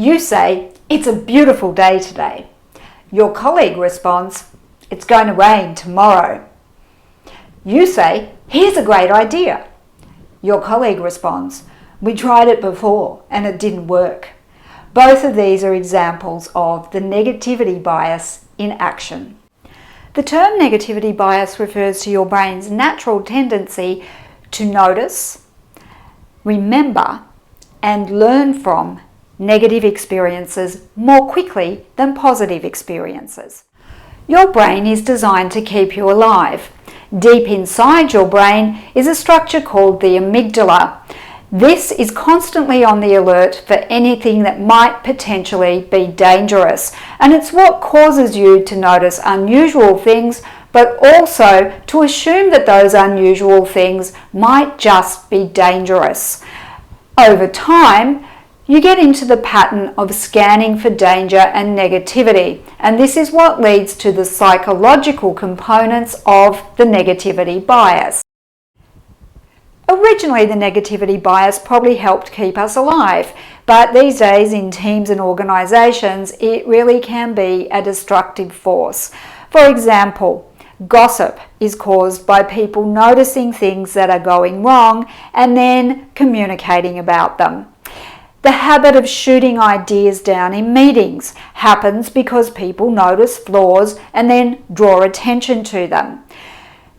You say, "It's a beautiful day today." Your colleague responds, "It's going to rain tomorrow." You say, "Here's a great idea." Your colleague responds, "We tried it before and it didn't work." Both of these are examples of the negativity bias in action. The term negativity bias refers to your brain's natural tendency to notice, remember, and learn from negative experiences more quickly than positive experiences. Your brain is designed to keep you alive. Deep inside your brain is a structure called the amygdala. This is constantly on the alert for anything that might potentially be dangerous, and it's what causes you to notice unusual things, but also to assume that those unusual things might just be dangerous. Over time, you get into the pattern of scanning for danger and negativity, and this is what leads to the psychological components of the negativity bias. Originally, the negativity bias probably helped keep us alive, but these days in teams and organisations, it really can be a destructive force. For example, gossip is caused by people noticing things that are going wrong and then communicating about them. The habit of shooting ideas down in meetings happens because people notice flaws and then draw attention to them.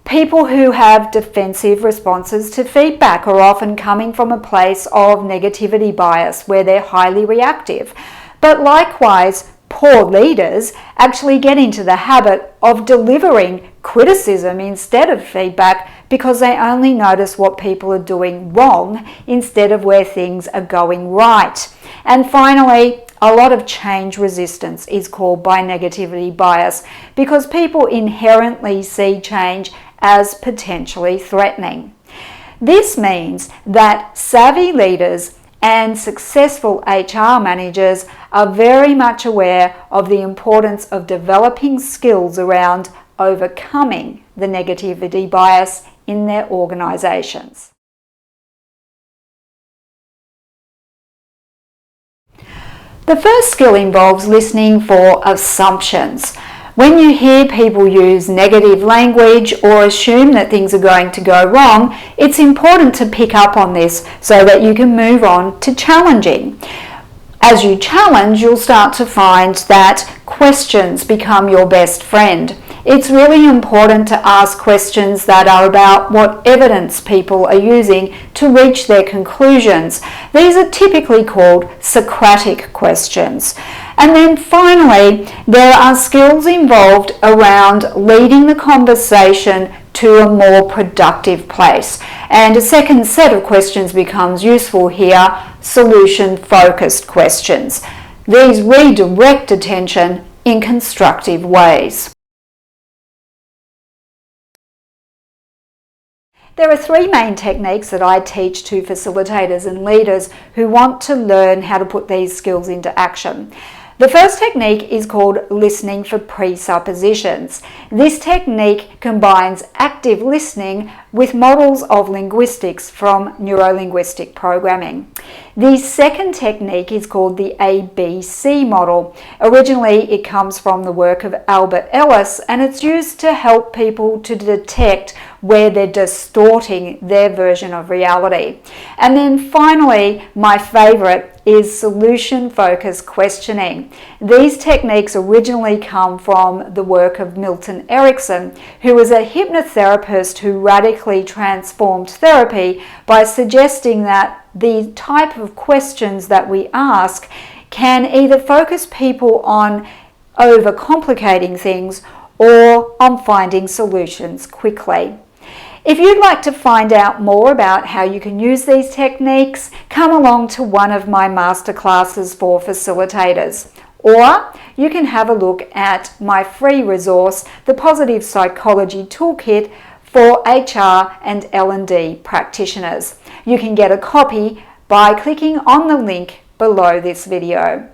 People who have defensive responses to feedback are often coming from a place of negativity bias where they're highly reactive. But likewise, poor leaders actually get into the habit of delivering criticism instead of feedback because they only notice what people are doing wrong instead of where things are going right. And finally, a lot of change resistance is caused by negativity bias because people inherently see change as potentially threatening. This means that savvy leaders and successful HR managers are very much aware of the importance of developing skills around overcoming the negativity bias in their organisations. The first skill involves listening for assumptions. When you hear people use negative language or assume that things are going to go wrong, it's important to pick up on this so that you can move on to challenging. As you challenge, you'll start to find that questions become your best friend. It's really important to ask questions that are about what evidence people are using to reach their conclusions. These are typically called Socratic questions. And then finally, there are skills involved around leading the conversation to a more productive place. And a second set of questions becomes useful here, solution-focused questions. These redirect attention in constructive ways. There are three main techniques that I teach to facilitators and leaders who want to learn how to put these skills into action. The first technique is called listening for presuppositions. This technique combines active listening with models of linguistics from neuro-linguistic programming. The second technique is called the ABC model. Originally, it comes from the work of Albert Ellis, and it's used to help people to detect where they're distorting their version of reality. And then finally, my favorite is solution-focused questioning. These techniques originally come from the work of Milton Erickson, who was a hypnotherapist who radically transformed therapy by suggesting that the type of questions that we ask can either focus people on overcomplicating things or on finding solutions quickly. If you'd like to find out more about how you can use these techniques, come along to one of my masterclasses for facilitators. Or you can have a look at my free resource, the Positive Psychology Toolkit for HR and L&D practitioners. You can get a copy by clicking on the link below this video.